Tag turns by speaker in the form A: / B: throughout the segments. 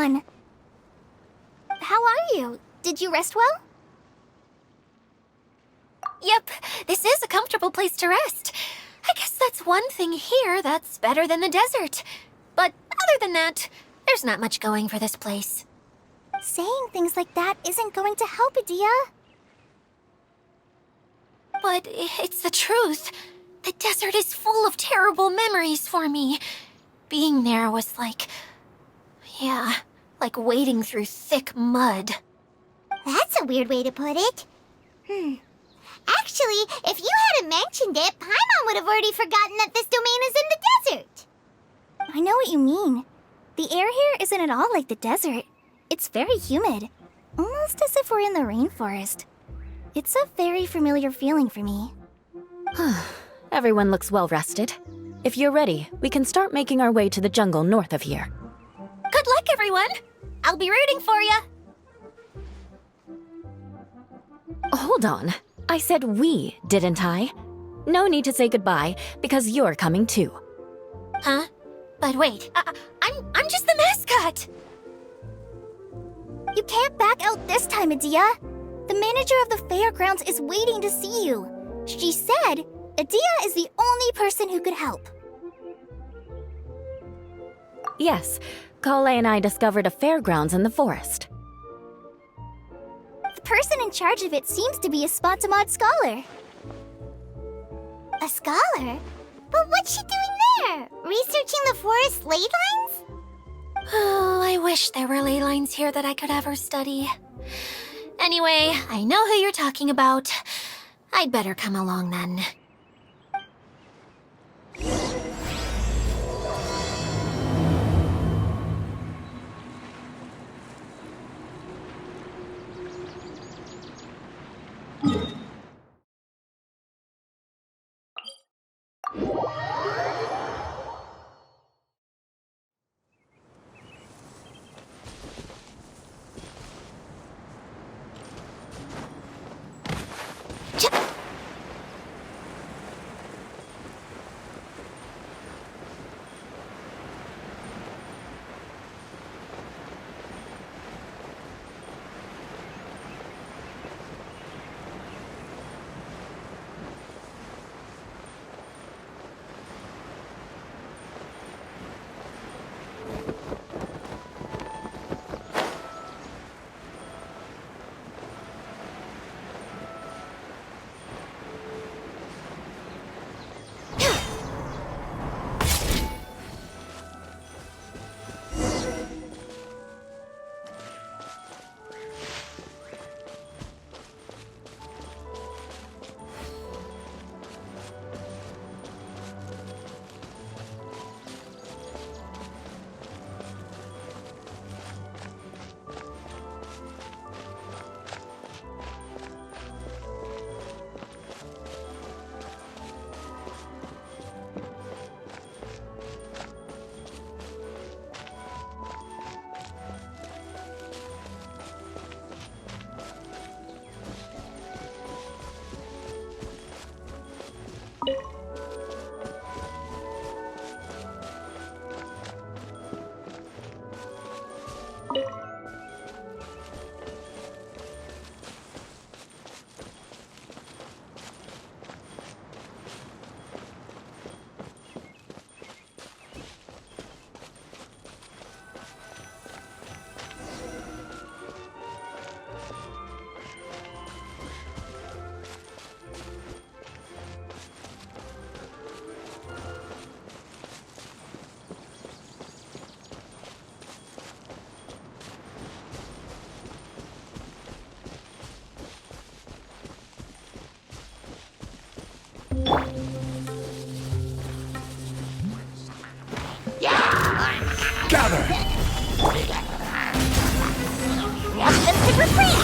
A: on? How are you? Did you rest well?
B: Yep, this is a comfortable place to rest. I guess that's one thing here that's better than the desert. But other than that, there's not much going for this place.
A: Saying things like that isn't going to help, Adia.
B: But it's the truth. The desert is full of terrible memories for me. Being there was like... yeah, like wading through thick mud.
A: That's a weird way to put it. Actually, if you hadn't mentioned it, Paimon would have already forgotten that this domain is in the desert. I know what you mean. The air here isn't at all like the desert. It's very humid. Almost as if we're in the rainforest. It's a very familiar feeling for me.
C: Everyone looks well rested. If you're ready, we can start making our way to the jungle north of here.
B: Good luck, everyone! I'll be rooting for ya!
C: Hold on. I said we, didn't I? No need to say goodbye, because you're coming too.
B: Huh? But wait, I'm just the mascot!
A: You can't back out this time, Adia. The manager of the Fairgrounds is waiting to see you. She said Adia is the only person who could help.
C: Yes, Kale and I discovered a fairgrounds in the forest.
A: The person in charge of it seems to be a Spontamod scholar. A scholar? But what's she doing there? Researching the forest ley lines?
B: Oh, I wish there were ley lines here that I could ever study. Anyway, I know who you're talking about. I'd better come along then.
D: Gather!
A: Watch them to retreat!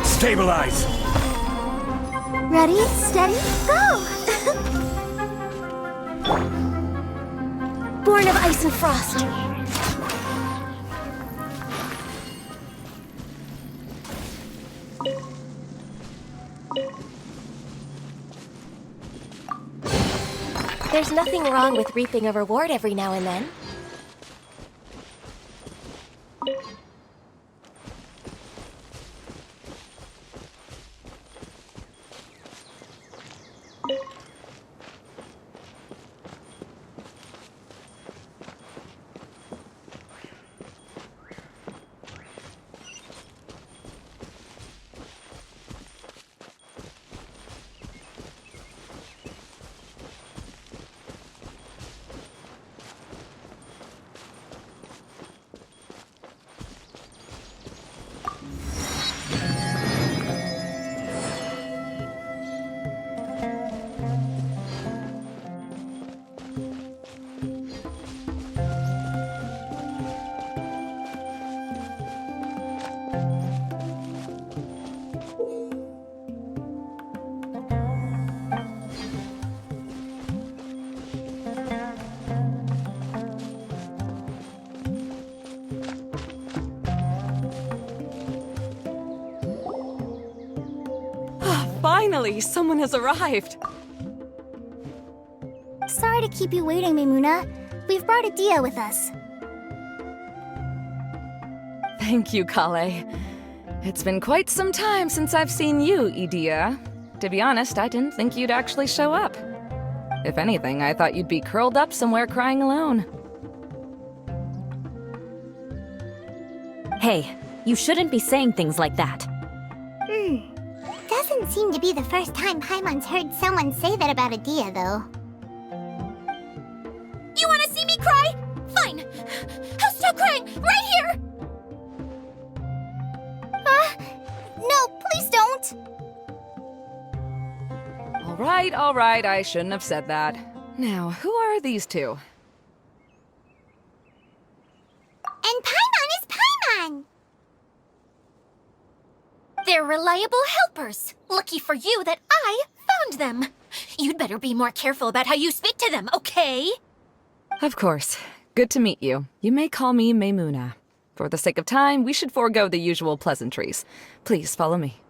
D: Stabilize!
A: Ready, steady, go!
B: born of ice and frost. There's nothing wrong with reaping a reward every now and then.
C: Finally, someone has arrived.
A: Sorry to keep you waiting, Maimuna. We've brought Adia with us.
E: Thank you, Kale. It's been quite some time since I've seen you, Idia. To be honest, I didn't think you'd actually show up. If anything, I thought you'd be curled up somewhere crying alone.
C: Hey, you shouldn't be saying things like that.
A: Doesn't seem to be the first time Paimon's heard someone say that about Adia, though.
B: You want to see me cry? Fine. I'll stop crying right here.
A: No, please don't!
E: All right, I shouldn't have said that. Now, who are these two?
A: And Paimon is Paimon!
B: They're reliable helpers. Lucky for you that I found them. You'd better be more careful about how you speak to them, okay?
E: Of course. Good to meet you. You may call me Maimuna. For the sake of time, we should forego the usual pleasantries. Please follow me.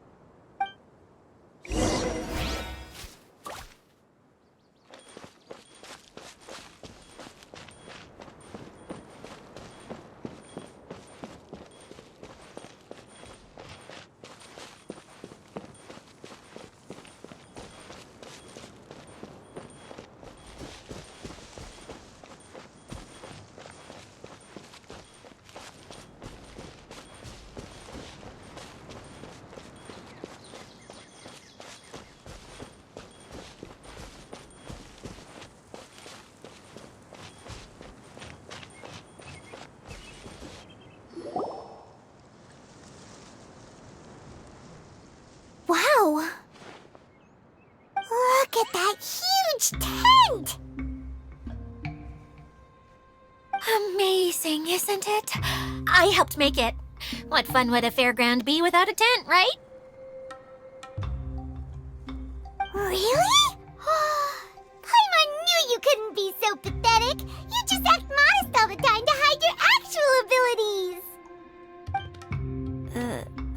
A: Wow! Look at that huge tent!
B: Amazing, isn't it? I helped make it. What fun would a fairground be without a tent, right?
A: Really? Paimon knew you couldn't be so pathetic! You just act modest all the time to hide your actual abilities!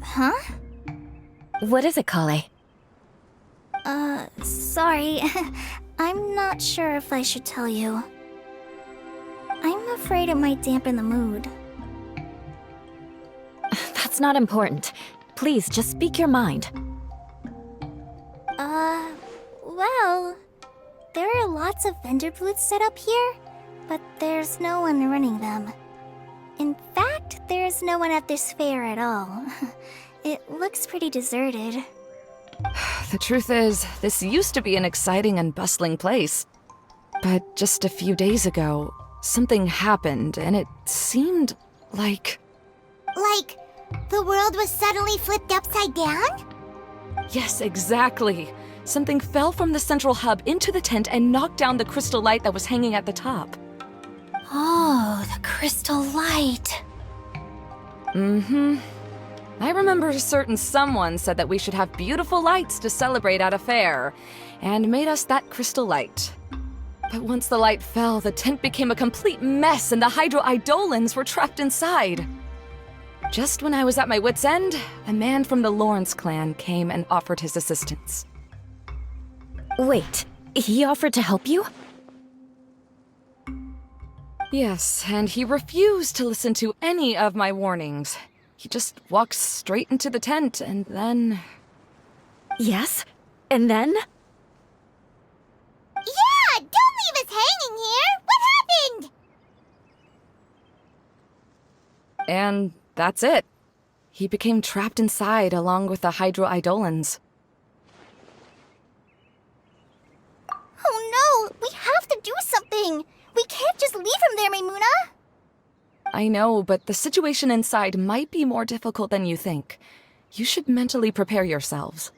A: Huh?
C: What is it, Kale?
A: Sorry. I'm not sure if I should tell you. I'm afraid it might dampen the mood.
C: That's not important. Please, just speak your mind.
A: Well, there are lots of vendor booths set up here, but there's no one running them. In fact, there's no one at this fair at all. It looks pretty deserted.
E: The truth is, this used to be an exciting and bustling place. But just a few days ago, something happened, and it seemed like...
A: Like, the world was suddenly flipped upside down?
E: Yes, exactly. Something fell from the central hub into the tent and knocked down the crystal light that was hanging at the top.
B: Oh, the crystal light.
E: Mm-hmm. I remember a certain someone said that we should have beautiful lights to celebrate at a fair, and made us that crystal light. But once the light fell, the tent became a complete mess and the hydro-eidolons were trapped inside. Just when I was at my wit's end, a man from the Lawrence clan came and offered his assistance.
C: Wait, he offered to help you?
E: Yes, and he refused to listen to any of my warnings. He just walked straight into the tent and then...
C: Yes? And then?
A: Yeah! Don't leave us hanging here! What happened?
E: And that's it. He became trapped inside along with the hydro-eidolons.
A: Oh no! We have to do something! We can't just leave him there, Maimuna!
E: I know, but the situation inside might be more difficult than you think. You should mentally prepare yourselves.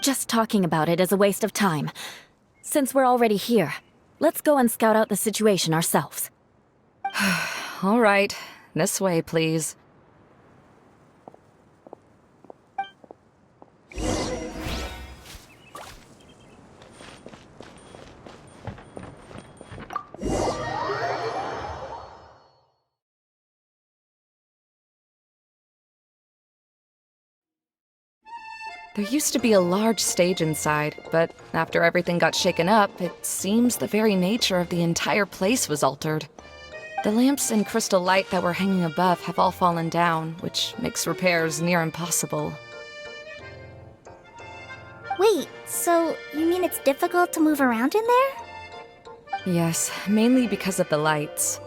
C: Just talking about it is a waste of time. Since we're already here, let's go and scout out the situation ourselves.
E: All right, this way, please. There used to be a large stage inside, but after everything got shaken up, it seems the very nature of the entire place was altered. The lamps and crystal light that were hanging above have all fallen down, which makes repairs near impossible.
A: Wait, so you mean it's difficult to move around in there?
E: Yes, mainly because of the lights.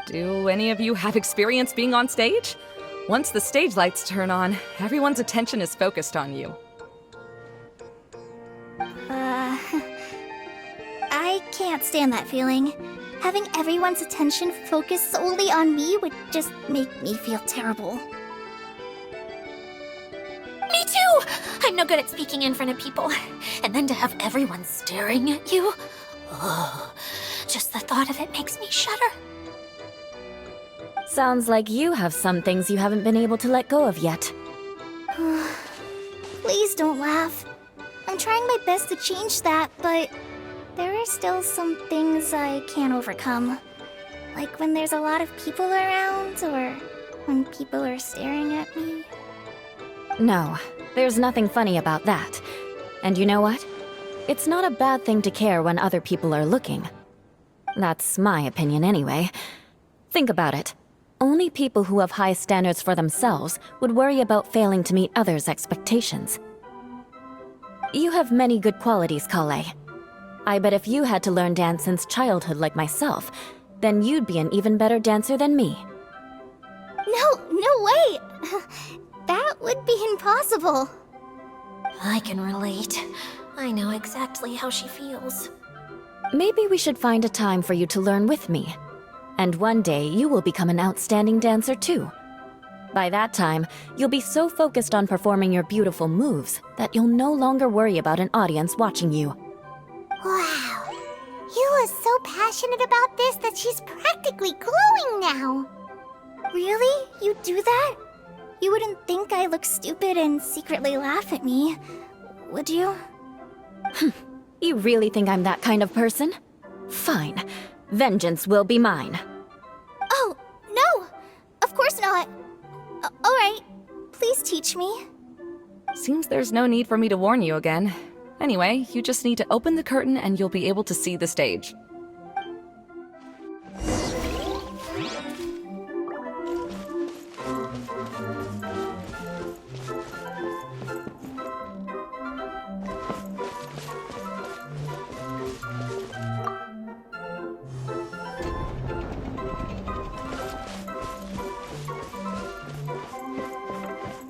E: Do any of you have experience being on stage? Once the stage lights turn on, everyone's attention is focused on you.
A: I can't stand that feeling. Having everyone's attention focused solely on me would just make me feel terrible.
B: Me too! I'm no good at speaking in front of people. And then to have everyone staring at you? Oh, just the thought of it makes me shudder.
C: Sounds like you have some things you haven't been able to let go of yet.
A: Please don't laugh. I'm trying my best to change that, but there are still some things I can't overcome. Like when there's a lot of people around, or when people are staring at me.
C: No, there's nothing funny about that. And you know what? It's not a bad thing to care when other people are looking. That's my opinion anyway. Think about it. Only people who have high standards for themselves would worry about failing to meet others' expectations. You have many good qualities, Kale. I bet if you had to learn dance since childhood like myself, then you'd be an even better dancer than me.
A: No way! That would be impossible.
B: I can relate. I know exactly how she feels.
C: Maybe we should find a time for you to learn with me. And one day, you will become an outstanding dancer too. By that time, you'll be so focused on performing your beautiful moves that you'll no longer worry about an audience watching you.
A: Wow. You are so passionate about this that she's practically glowing now. Really? You do that? You wouldn't think I look stupid and secretly laugh at me, would you?
C: You really think I'm that kind of person? Fine. Vengeance will be mine.
A: Oh, no! Of course not. Alright, please teach me.
E: Seems there's no need for me to warn you again. Anyway, you just need to open the curtain and you'll be able to see the stage.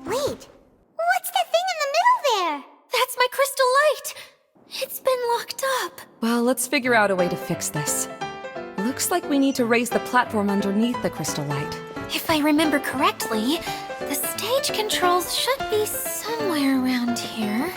A: Wait, what's that thing in the middle there?
B: That's my crystal light! It's been locked up.
E: Well, let's figure out a way to fix this. Looks like we need to raise the platform underneath the crystal light.
B: If I remember correctly, the stage controls should be somewhere around here.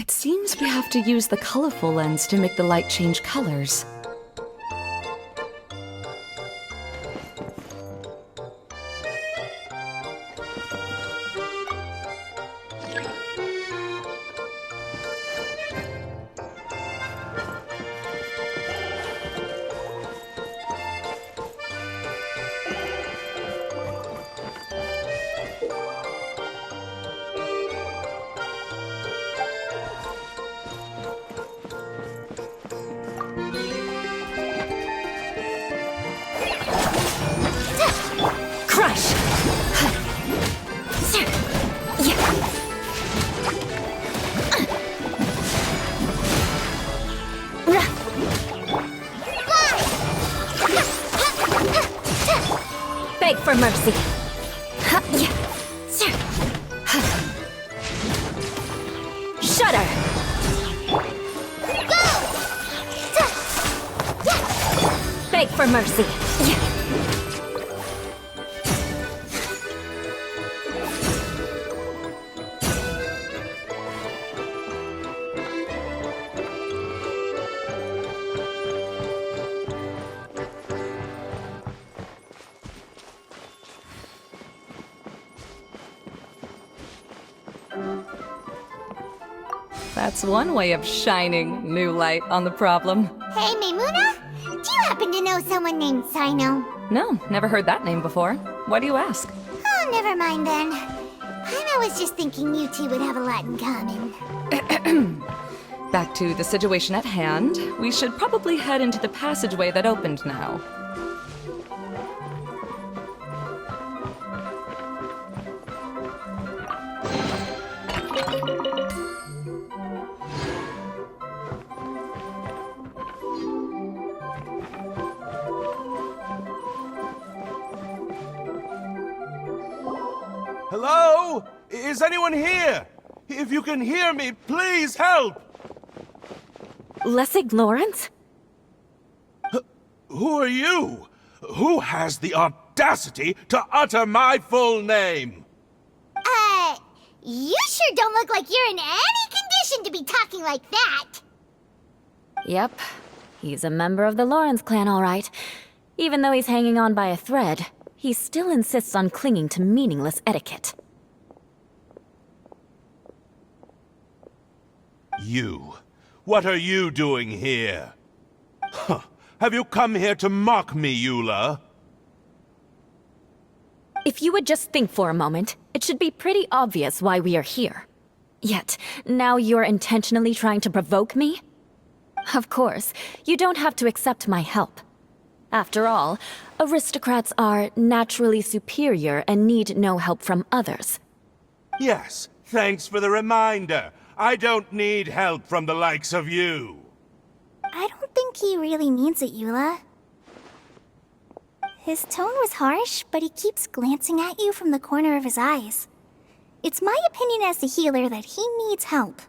E: It seems we have to use the colorful lens to make the light change colors.
C: Crush! Beg for mercy. Shudder! Beg for mercy.
E: That's one way of shining new light on the problem.
A: Hey, Maimuna? Do you happen to know someone named Sino?
E: No, never heard that name before. Why do you ask?
A: Oh, never mind then. I was just thinking you two would have a lot in common.
E: Back to the situation at hand. We should probably head into the passageway that opened now.
D: Hello? Is anyone here? If you can hear me, please help!
C: Lessig Lawrence?
D: Who are you? Who has the audacity to utter my full name?
A: You sure don't look like you're in any condition to be talking like that.
C: Yep. He's a member of the Lawrence clan, all right. Even though he's hanging on by a thread, he still insists on clinging to meaningless etiquette.
D: You. What are you doing here? Huh. Have you come here to mock me, Eula?
C: If you would just think for a moment, it should be pretty obvious why we are here. Yet, now you're intentionally trying to provoke me? Of course, you don't have to accept my help. After all, aristocrats are naturally superior and need no help from others.
D: Yes, thanks for the reminder. I don't need help from the likes of you.
A: I don't think he really means it, Eula. His tone was harsh, but he keeps glancing at you from the corner of his eyes. It's my opinion as the healer that he needs help.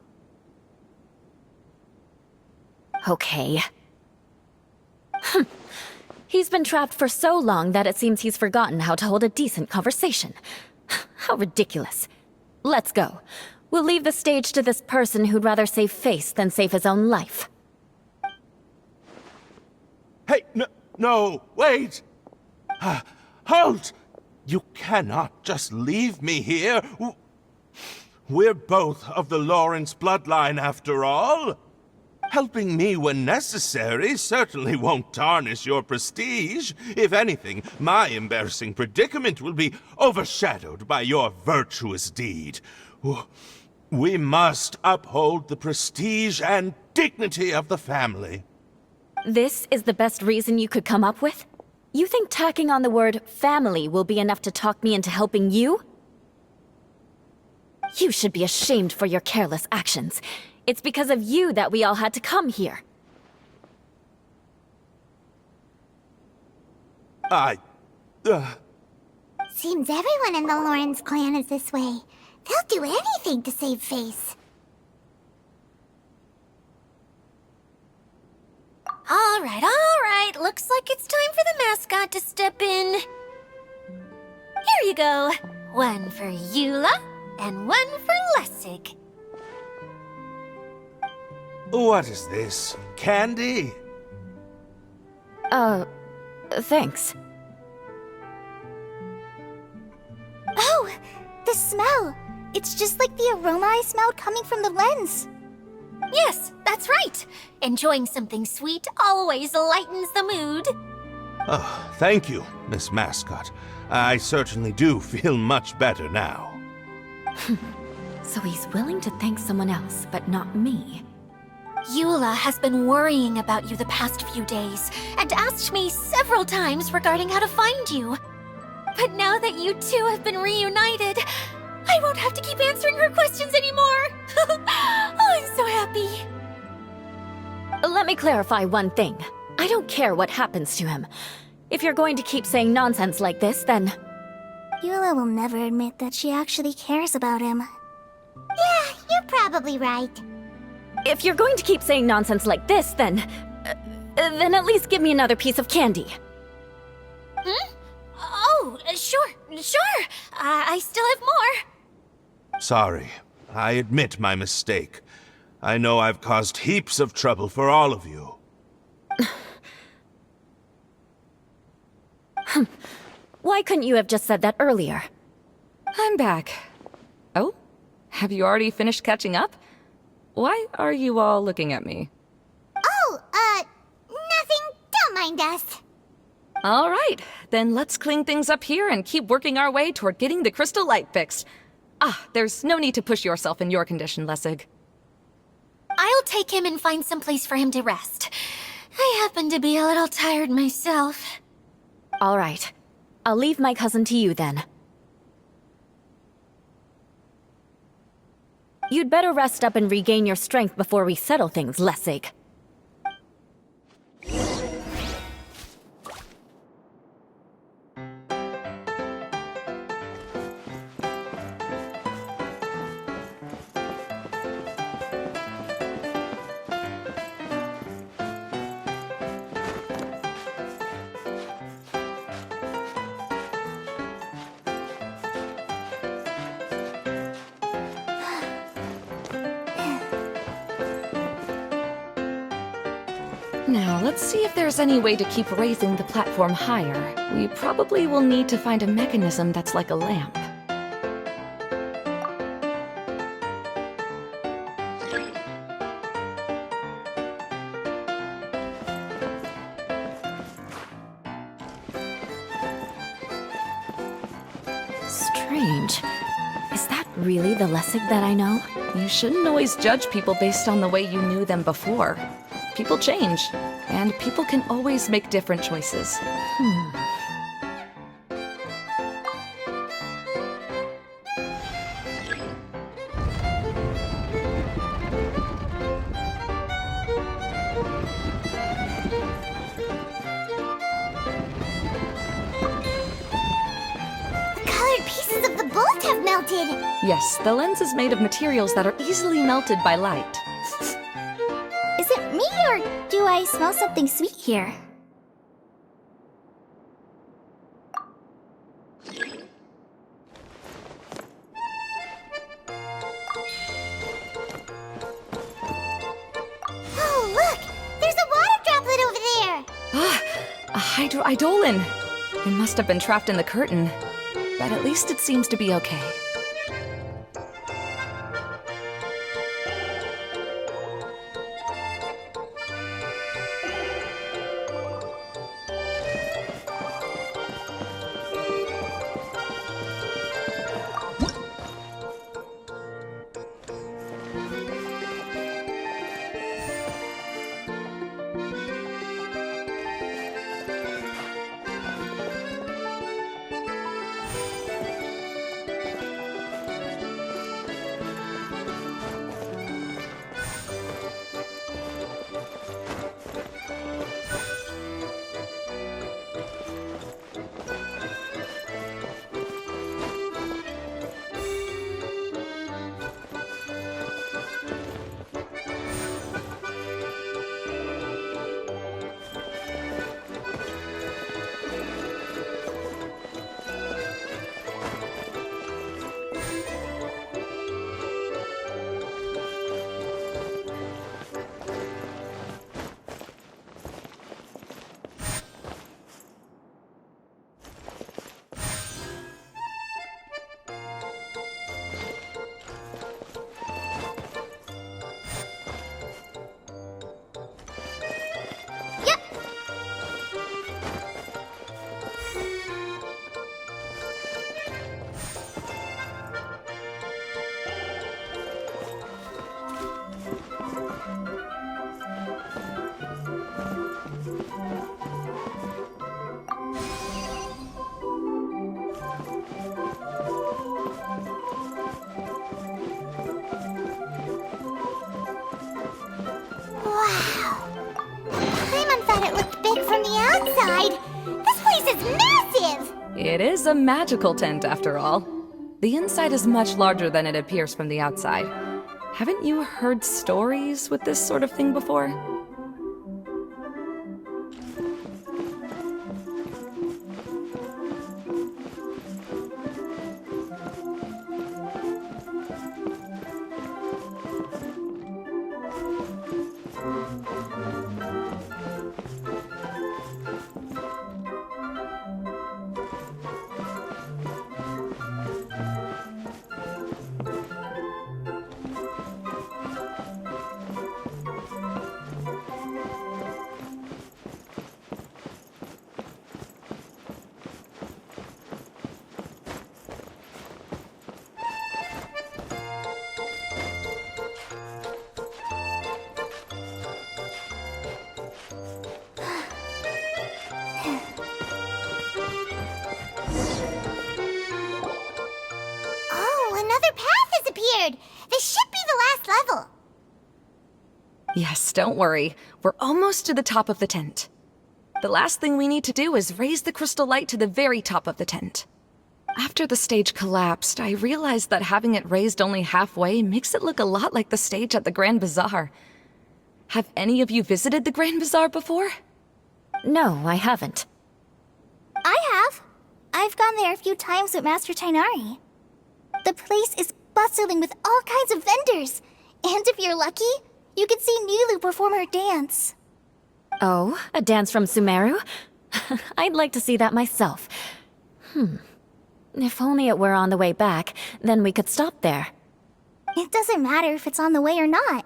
C: Okay. He's been trapped for so long that it seems he's forgotten how to hold a decent conversation. How ridiculous. Let's go. We'll leave the stage to this person who'd rather save face than save his own life.
D: Hey, no, wait! Halt! You cannot just leave me here. We're both of the Lawrence bloodline, after all. Helping me when necessary certainly won't tarnish your prestige. If anything, my embarrassing predicament will be overshadowed by your virtuous deed. We must uphold the prestige and dignity of the family.
C: This is the best reason you could come up with? You think tacking on the word family will be enough to talk me into helping you? You should be ashamed for your careless actions. It's because of you that we all had to come here.
A: Seems everyone in the Lawrence clan is this way. They'll do anything to save face.
B: All right. Looks like it's time for the mascot to step in. Here you go. One for Eula, and one for Lessig.
D: What is this? Candy?
C: Thanks.
A: Oh, the smell! It's just like the aroma I smelled coming from the lens.
B: Yes, that's right. Enjoying something sweet always lightens the mood.
D: Oh, thank you, Miss Mascot. I certainly do feel much better now.
C: So he's willing to thank someone else, but not me.
B: Eula has been worrying about you the past few days and asked me several times regarding how to find you. But now that you two have been reunited, I won't have to keep answering her questions anymore. Oh, I'm so happy.
C: Let me clarify one thing. I don't care what happens to him. If you're going to keep saying nonsense like this, then...
A: Eula will never admit that she actually cares about him. Yeah, you're probably right.
C: If you're going to keep saying nonsense like this, then at least give me another piece of candy.
B: Oh, sure. I still have more.
D: Sorry. I admit my mistake. I know I've caused heaps of trouble for all of you.
C: Why couldn't you have just said that earlier?
E: I'm back. Oh? Have you already finished catching up? Why are you all looking at me?
A: Oh, nothing. Don't mind us.
E: All right, then let's clean things up here and keep working our way toward getting the crystal light fixed. There's no need to push yourself in your condition, Lessig.
B: I'll take him and find some place for him to rest. I happen to be a little tired myself.
C: All right. I'll leave my cousin to you then. You'd better rest up and regain your strength before we settle things, Lessig.
E: Now, let's see if there's any way to keep raising the platform higher. We probably will need to find a mechanism that's like a lamp.
C: Strange. Is that really the Lessig that I know?
E: You shouldn't always judge people based on the way you knew them before. People change, and people can always make different choices.
A: Melted.
E: Yes, the lens is made of materials that are easily melted by light.
A: Is it me, or do I smell something sweet here? Oh, look! There's a water droplet over there!
E: A hydroidolin! It must have been trapped in the curtain. But at least it seems to be okay. It is a magical tent, after all. The inside is much larger than it appears from the outside. Haven't you heard stories with this sort of thing before?
A: This should be the last level.
E: Yes, don't worry. We're almost to the top of the tent. The last thing we need to do is raise the crystal light to the very top of the tent. After the stage collapsed, I realized that having it raised only halfway makes it look a lot like the stage at the Grand Bazaar. Have any of you visited the Grand Bazaar before?
C: No, I haven't.
A: I have. I've gone there a few times with Master Tainari. The place is bustling with all kinds of vendors. And if you're lucky, you can see Nilu perform her dance.
C: Oh, a dance from Sumeru? I'd like to see that myself. If only it were on the way back, then we could stop there.
A: It doesn't matter if it's on the way or not.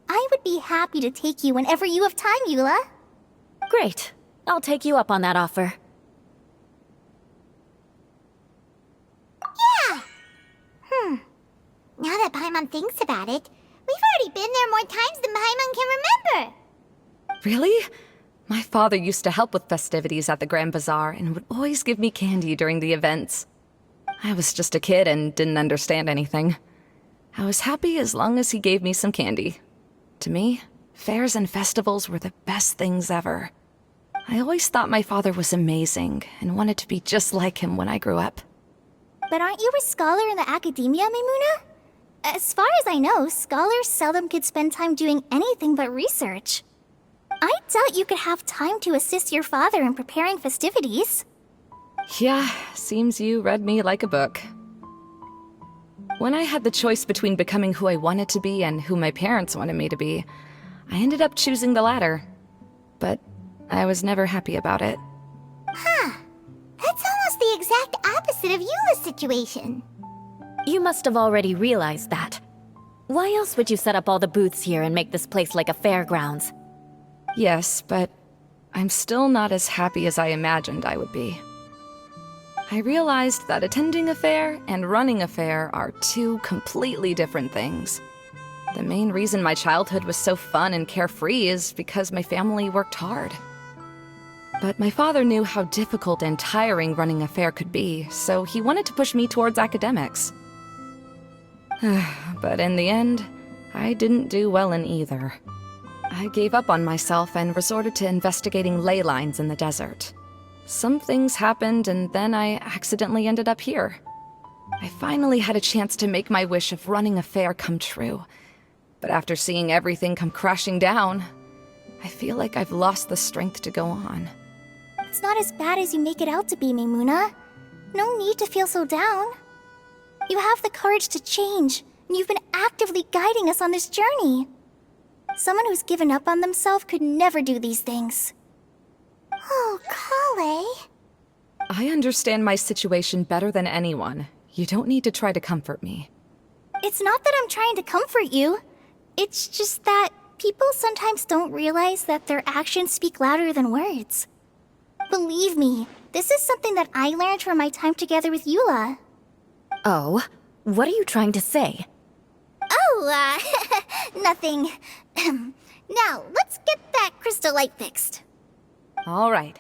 A: I would be happy to take you whenever you have time, Eula.
C: Great. I'll take you up on that offer.
A: Yeah! Now that Paimon thinks about it, we've already been there more times than Paimon can remember.
E: Really? My father used to help with festivities at the Grand Bazaar and would always give me candy during the events. I was just a kid and didn't understand anything. I was happy as long as he gave me some candy. To me, fairs and festivals were the best things ever. I always thought my father was amazing and wanted to be just like him when I grew up.
A: But aren't you a scholar in the academia, Maimuna? As far as I know, scholars seldom could spend time doing anything but research. I doubt you could have time to assist your father in preparing festivities.
E: Yeah, seems you read me like a book. When I had the choice between becoming who I wanted to be and who my parents wanted me to be, I ended up choosing the latter. But I was never happy about it.
A: That's almost the exact opposite of Eula's situation.
C: You must have already realized that. Why else would you set up all the booths here and make this place like a fairgrounds?
E: Yes, but I'm still not as happy as I imagined I would be. I realized that attending a fair and running a fair are two completely different things. The main reason my childhood was so fun and carefree is because my family worked hard. But my father knew how difficult and tiring running a fair could be, so he wanted to push me towards academics. But in the end, I didn't do well in either. I gave up on myself and resorted to investigating ley lines in the desert. Some things happened, and then I accidentally ended up here. I finally had a chance to make my wish of running a fair come true. But after seeing everything come crashing down, I feel like I've lost the strength to go on.
A: It's not as bad as you make it out to be, Maimuna. No need to feel so down. You have the courage to change, and you've been actively guiding us on this journey. Someone who's given up on themselves could never do these things. Oh, Kale.
E: I understand my situation better than anyone. You don't need to try to comfort me.
A: It's not that I'm trying to comfort you. It's just that people sometimes don't realize that their actions speak louder than words. Believe me, this is something that I learned from my time together with Eula.
C: Oh, what are you trying to say?
A: Oh, nothing. Now, let's get that crystal light fixed.
E: All right.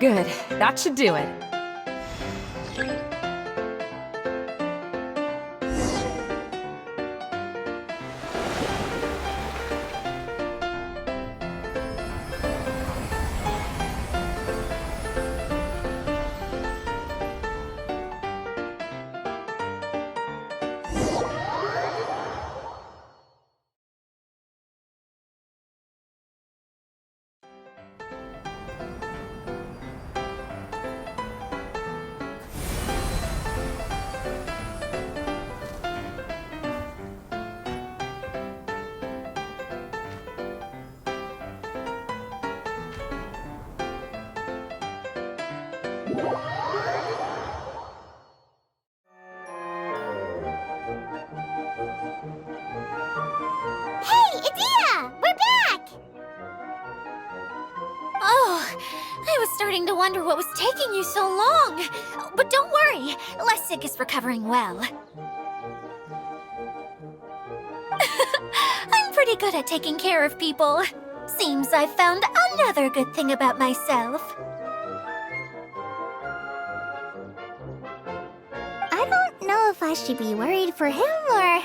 E: Good. That should do it.
A: Hey, Idea! We're back!
B: Oh, I was starting to wonder what was taking you so long. But don't worry, Lessig is recovering well. I'm pretty good at taking care of people. Seems I've found another good thing about myself.
A: I don't know if I should be worried for him or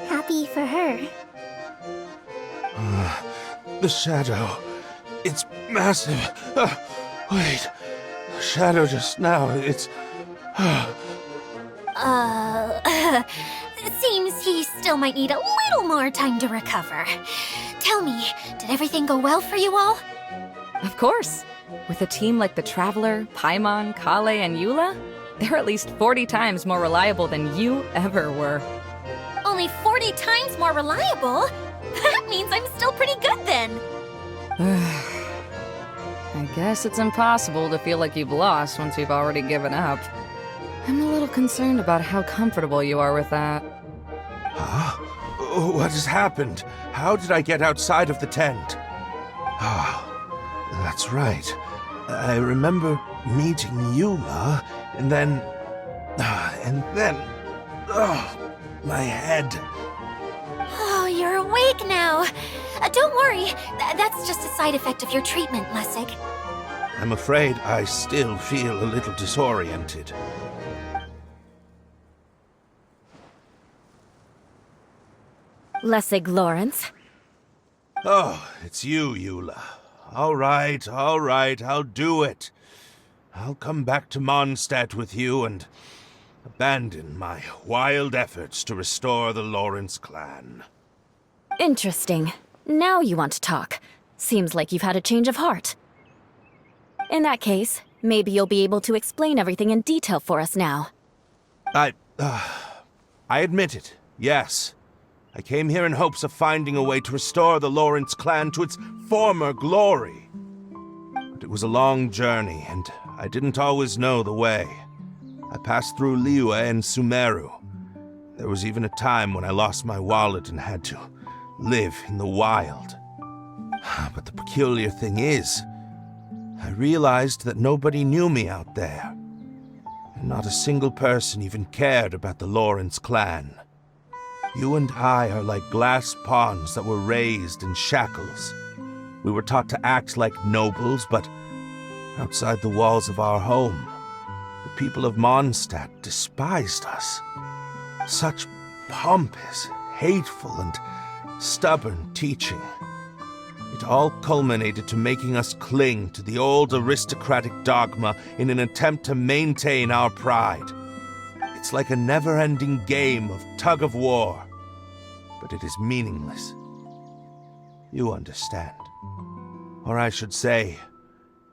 A: happy for her.
D: The shadow. It's massive. Wait. The shadow just now. It's.
B: It seems he still might need a little more time to recover. Tell me, did everything go well for you all?
E: Of course. With a team like the Traveler, Paimon, Kale, and Eula, they're at least 40 times more reliable than you ever were.
B: Only 40 times more reliable? That means I'm still pretty good then.
E: I guess it's impossible to feel like you've lost once you've already given up. I'm a little concerned about how comfortable you are with that.
D: Huh? What has happened? How did I get outside of the tent? Ah, that's right. I remember meeting Eula, and then... my head.
B: Oh, you're awake now. Don't worry, that's just a side effect of your treatment, Lessig.
D: I'm afraid I still feel a little disoriented.
C: Lessig Lawrence.
D: Oh, it's you, Eula. All right, I'll do it. I'll come back to Mondstadt with you and abandon my wild efforts to restore the Lawrence clan.
C: Interesting. Now you want to talk. Seems like you've had a change of heart. In that case, maybe you'll be able to explain everything in detail for us now.
D: I admit it, yes. I came here in hopes of finding a way to restore the Lawrence clan to its former glory. But it was a long journey, and I didn't always know the way. I passed through Liyue and Sumeru. There was even a time when I lost my wallet and had to live in the wild. But the peculiar thing is, I realized that nobody knew me out there. And not a single person even cared about the Lawrence clan. You and I are like glass pawns that were raised in shackles. We were taught to act like nobles, but outside the walls of our home, the people of Mondstadt despised us. Such pompous, hateful, and stubborn teaching. It all culminated to making us cling to the old aristocratic dogma in an attempt to maintain our pride. It's like a never-ending game of tug-of-war, but it is meaningless. You understand. Or I should say,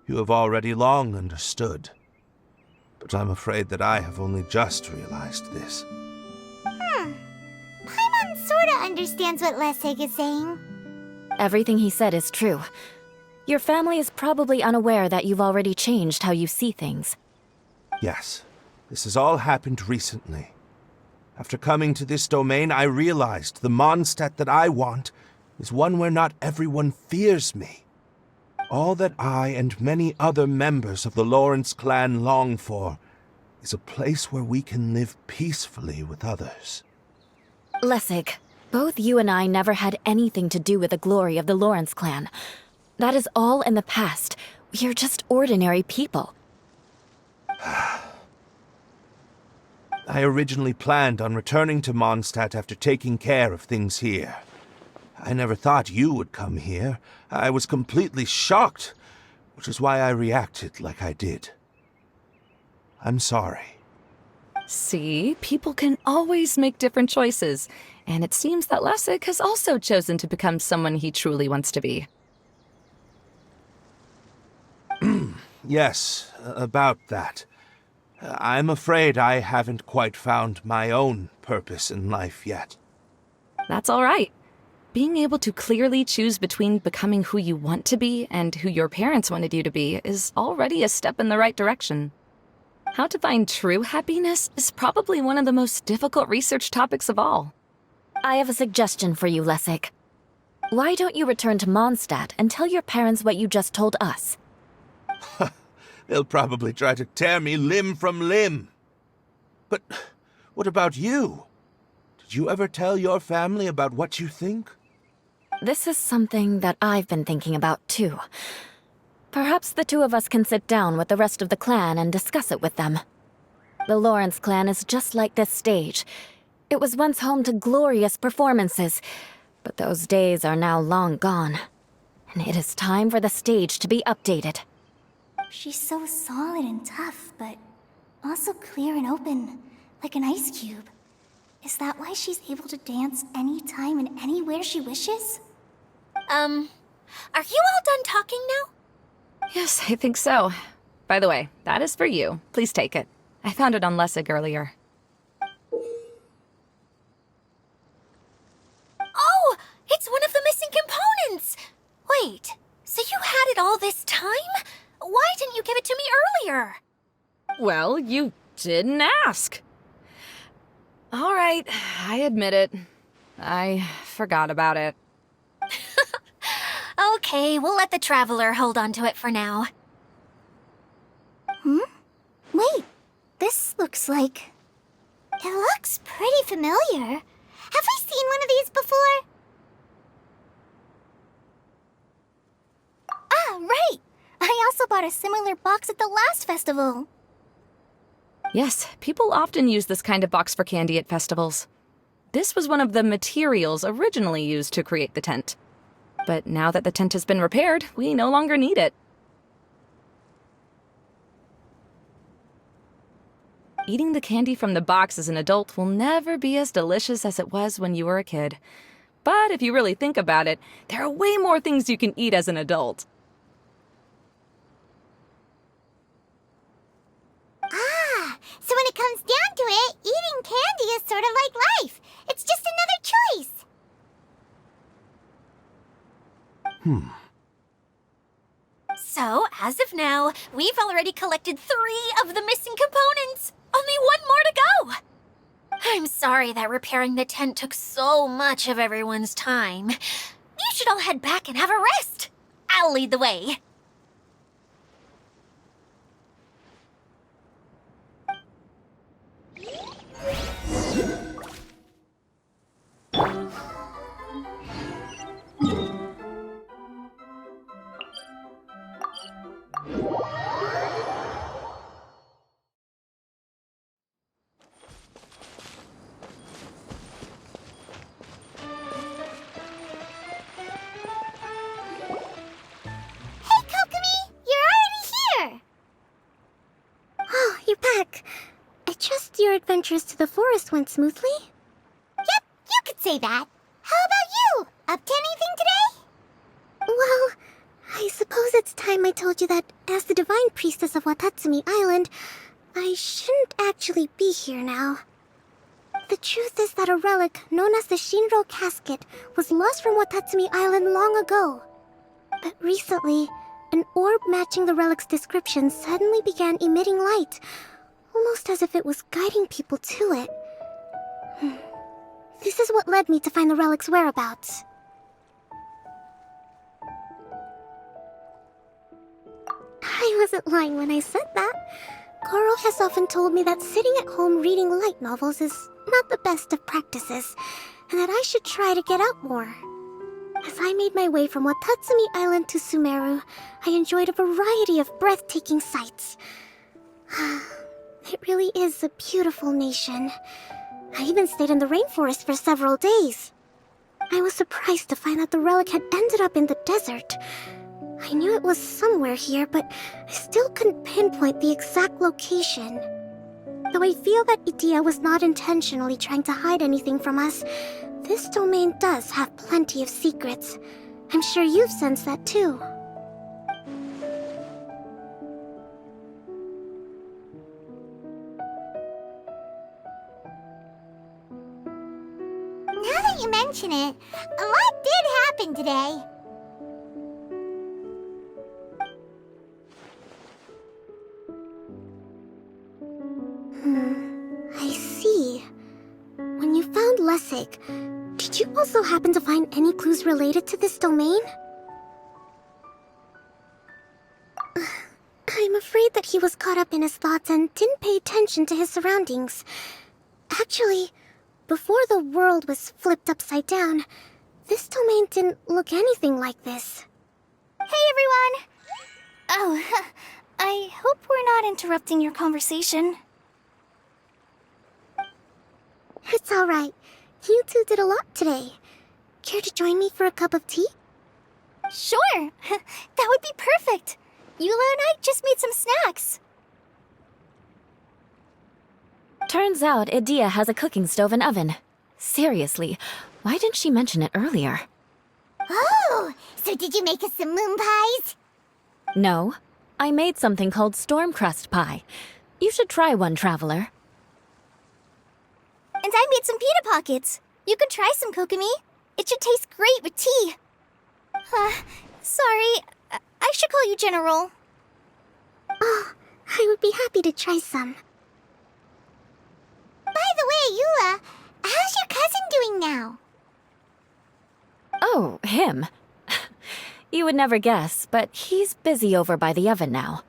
D: you have already long understood. But I'm afraid that I have only just realized this.
A: Paimon sorta understands what Lessig is saying.
C: Everything he said is true. Your family is probably unaware that you've already changed how you see things.
D: Yes, this has all happened recently. After coming to this domain, I realized the Mondstadt that I want is one where not everyone fears me. All that I and many other members of the Lawrence clan long for is a place where we can live peacefully with others.
C: Lessig, both you and I never had anything to do with the glory of the Lawrence clan. That is all in the past. You're just ordinary people.
D: I originally planned on returning to Mondstadt after taking care of things here. I never thought you would come here. I was completely shocked, which is why I reacted like I did. I'm sorry.
E: See, people can always make different choices, and it seems that Lessig has also chosen to become someone he truly wants to be.
D: Yes, about that. I'm afraid I haven't quite found my own purpose in life yet.
E: That's all right. Being able to clearly choose between becoming who you want to be and who your parents wanted you to be is already a step in the right direction. How to find true happiness is probably one of the most difficult research topics of all.
C: I have a suggestion for you, Lessig. Why don't you return to Mondstadt and tell your parents what you just told us?
D: They'll probably try to tear me limb from limb. But what about you? Did you ever tell your family about what you think?
C: This is something that I've been thinking about, too. Perhaps the two of us can sit down with the rest of the clan and discuss it with them. The Lawrence clan is just like this stage. It was once home to glorious performances, but those days are now long gone. And it is time for the stage to be updated.
A: She's so solid and tough, but also clear and open, like an ice cube. Is that why she's able to dance anytime and anywhere she wishes?
B: Are you all done talking now?
E: Yes, I think so. By the way, that is for you. Please take it. I found it on Lessig earlier.
B: Oh, it's one of the missing components! Wait, so you had it all this time? Why didn't you give it to me earlier?
E: Well, you didn't ask. All right, I admit it. I forgot about it.
B: Okay, we'll let the Traveler hold on to it for now.
A: Wait, this looks like... It looks pretty familiar. Have I seen one of these before? Ah, right! I also bought a similar box at the last festival.
E: Yes, people often use this kind of box for candy at festivals. This was one of the materials originally used to create the tent. But now that the tent has been repaired, we no longer need it. Eating the candy from the box as an adult will never be as delicious as it was when you were a kid. But if you really think about it, there are way more things you can eat as an adult.
A: So when it comes down to it, eating candy is sort of like life. It's just another choice.
B: So, as of now, we've already collected 3 of the missing components. Only one more to go. I'm sorry that repairing the tent took so much of everyone's time. You should all head back and have a rest. I'll lead the way.
A: Your adventures to the forest went smoothly? Yep, you could say that. How about you? Up to anything today? Well, I suppose it's time I told you that as the divine priestess of Watatsumi Island, I shouldn't actually be here now. The truth is that a relic known as the Shinro Casket was lost from Watatsumi Island long ago. But recently, an orb matching the relic's description suddenly began emitting light, almost as if it was guiding people to it. This is what led me to find the relic's whereabouts. I wasn't lying when I said that. Goro has often told me that sitting at home reading light novels is not the best of practices, and that I should try to get out more.
F: As I made my way from Watatsumi Island to Sumeru, I enjoyed a variety of breathtaking sights. It really is a beautiful nation. I even stayed in the rainforest for several days. I was surprised to find that the relic had ended up in the desert. I knew it was somewhere here, but I still couldn't pinpoint the exact location. Though I feel that Idia was not intentionally trying to hide anything from us, this domain does have plenty of secrets. I'm sure you've sensed that too.
A: Now that you mention it, a lot did happen today.
F: I see. When you found Lessig, did you also happen to find any clues related to this domain? I'm afraid that he was caught up in his thoughts and didn't pay attention to his surroundings. Actually, before the world was flipped upside down, this domain didn't look anything like this.
A: Hey, everyone! Oh, I hope we're not interrupting your conversation.
F: It's alright. You two did a lot today. Care to join me for a cup of tea?
A: Sure! That would be perfect! Eula and I just made some snacks.
C: Turns out Idia has a cooking stove and oven. Seriously, why didn't she mention it earlier?
A: Oh, so did you make us some moon pies?
C: No, I made something called storm crust pie. You should try one, traveler.
A: And I made some pita pockets. You could try some, Kokomi. It should taste great with tea. Sorry, I should call you General.
F: Oh, I would be happy to try some.
A: By the way, Eula, how's your cousin doing now?
C: Oh, him. You would never guess, but he's busy over by the oven now.